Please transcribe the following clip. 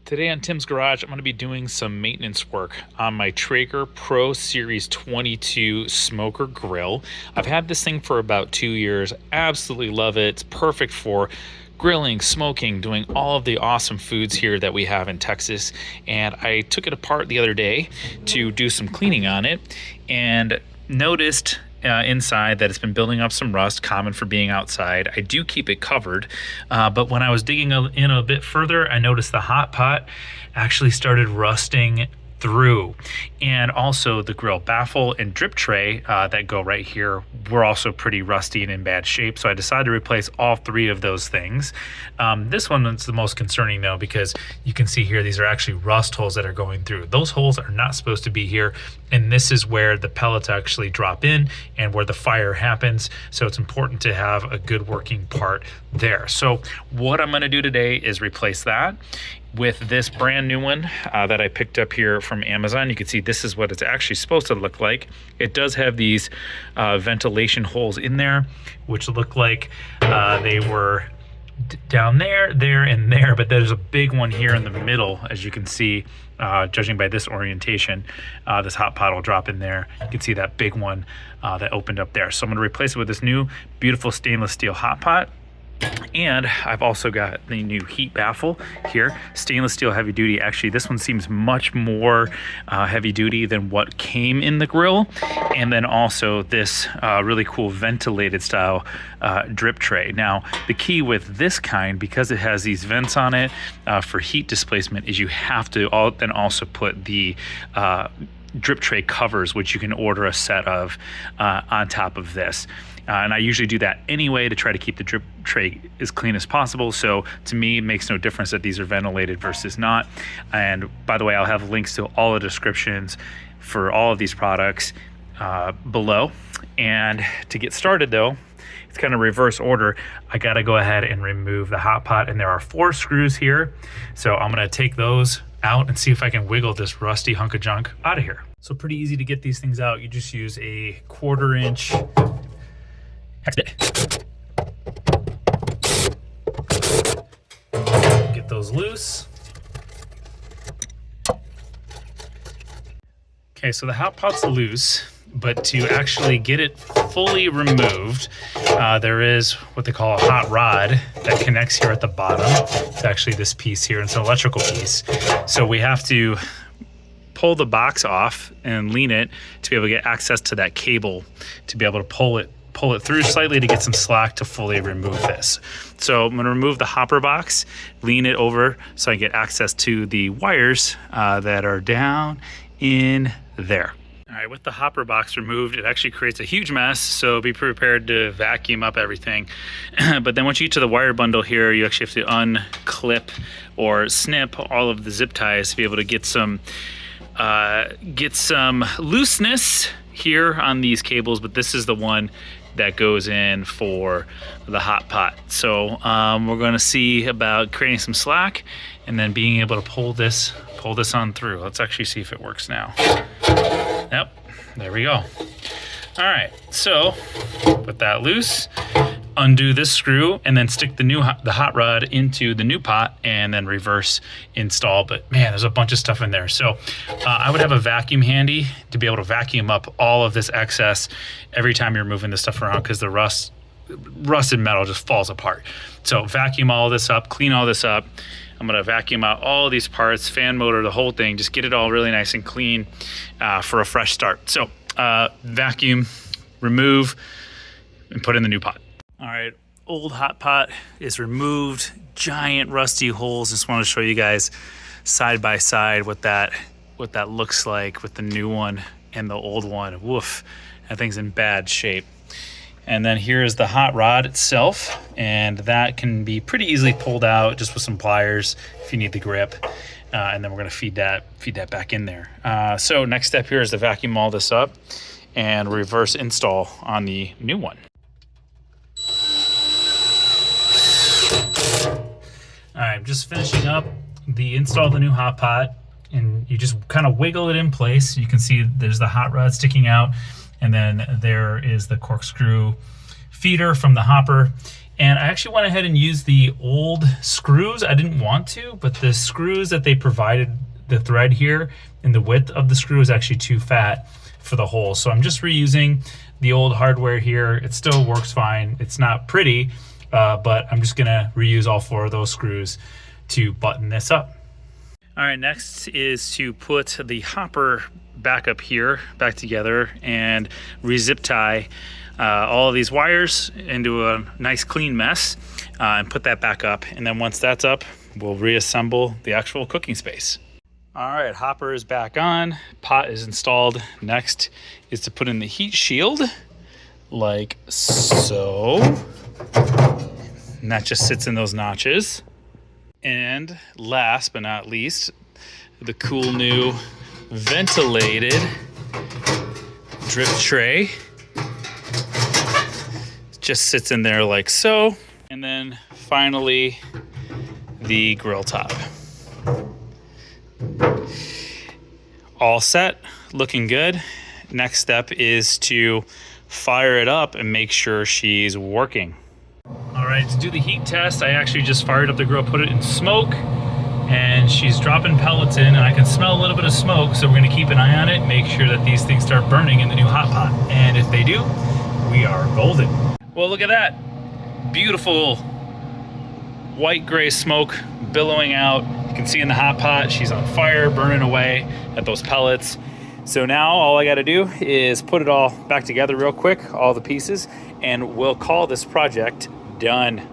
Today on Tim's Garage, I'm going to be doing some maintenance work on my Traeger Pro Series 22 smoker grill. I've had this thing for about 2 years. Absolutely love it. It's perfect for grilling, smoking, doing all of the awesome foods here that we have in Texas. And I took it apart the other day to do some cleaning on it and noticed inside that it's been building up some rust, common for being outside. I do keep it covered, but when I was digging in a bit further, I noticed the hot pot actually started rusting through, and also the grill baffle and drip tray that go right here were also pretty rusty and in bad shape. So I decided to replace all three of those things. This one is the most concerning though, because you can see here these are actually rust holes that are going through. Those holes are not supposed to be here, and this is where the pellets actually drop in and where the fire happens. So it's important to have a good working part there. So what I'm going to do today is replace that with this brand new one that I picked up here from Amazon. You can see this is what it's actually supposed to look like. It does have these ventilation holes in there, which look like they were down there, and there, but there's a big one here in the middle, as you can see, judging by this orientation. This hot pot will drop in there. You can see that big one that opened up there. So I'm going to replace it with this new beautiful stainless steel hot pot. And I've also got the new heat baffle here, stainless steel heavy duty. Actually, this one seems much more heavy duty than what came in the grill. And then also this really cool ventilated style drip tray. Now, the key with this kind, because it has these vents on it for heat displacement, is you have to then also put the drip tray covers, which you can order a set of on top of this. And I usually do that anyway to try to keep the drip tray as clean as possible. So to me, it makes no difference that these are ventilated versus not. And by the way, I'll have links to all the descriptions for all of these products below. And to get started though, it's kind of reverse order. I got to go ahead and remove the hot pot, and there are 4 screws here. So I'm going to take those out and see if I can wiggle this rusty hunk of junk out of here. So pretty easy to get these things out. You just use a 1/4 inch hex bit. Get those loose. Okay, so the hot pot's loose, but to actually get it fully removed, there is what they call a hot rod that connects here at the bottom. It's actually this piece here. It's an electrical piece. So we have to pull the box off and lean it to be able to get access to that cable, to be able to pull it through slightly to get some slack to fully remove this. So I'm going to remove the hopper box, lean it over so I get access to the wires that are down in there. All right, with the hopper box removed, it actually creates a huge mess, so be prepared to vacuum up everything. But then once you get to the wire bundle here, you actually have to unclip or snip all of the zip ties to be able to get some looseness here on these cables. But this is the one that goes in for the hot pot. So we're going to see about creating some slack and then being able to pull this on through. Let's actually see if it works now. Yep, there we go. All right, so put that loose, undo this screw, and then stick the hot rod into the new pot and then reverse install. But man, there's a bunch of stuff in there. So I would have a vacuum handy to be able to vacuum up all of this excess every time you're moving this stuff around, because the rusted metal just falls apart. So vacuum all this up, clean all this up. I'm going to vacuum out all these parts, fan motor, the whole thing, just get it all really nice and clean for a fresh start. So vacuum, remove, and put in the new pot. All right, old hot pot is removed, giant rusty holes. Just want to show you guys side by side what that looks like with the new one and the old one. Woof, that thing's in bad shape. And then here is the hot rod itself, and that can be pretty easily pulled out just with some pliers if you need the grip. And then we're going to feed that back in there. So next step here is to vacuum all this up and reverse install on the new one. All right, I'm just finishing up the install of the new hot pot, and you just kind of wiggle it in place. You can see there's the hot rod sticking out, and then there is the corkscrew feeder from the hopper, And I actually went ahead and used the old screws. I didn't want to, but the screws that they provided, the thread here and the width of the screw is actually too fat for the hole. So I'm just reusing the old hardware here. It still works fine. It's not pretty, but I'm just gonna reuse all 4 of those screws to button this up. All right, next is to put the hopper back up here, back together, and re-zip tie all of these wires into a nice clean mess and put that back up. And then once that's up, we'll reassemble the actual cooking space. All right, hopper is back on, pot is installed. Next is to put in the heat shield, like so. And that just sits in those notches. And last but not least, the cool new ventilated drip tray. Just sits in there like so. And then finally, the grill top. All set, looking good. Next step is to fire it up and make sure she's working. All right, to do the heat test, I actually just fired up the grill, put it in smoke, and she's dropping pellets in, and I can smell a little bit of smoke, so we're gonna keep an eye on it, make sure that these things start burning in the new hot pot. And if they do, we are golden. Well, look at that. Beautiful white gray smoke billowing out. You can see in the hot pot, she's on fire, burning away at those pellets. So now all I gotta do is put it all back together real quick, all the pieces, and we'll call this project done.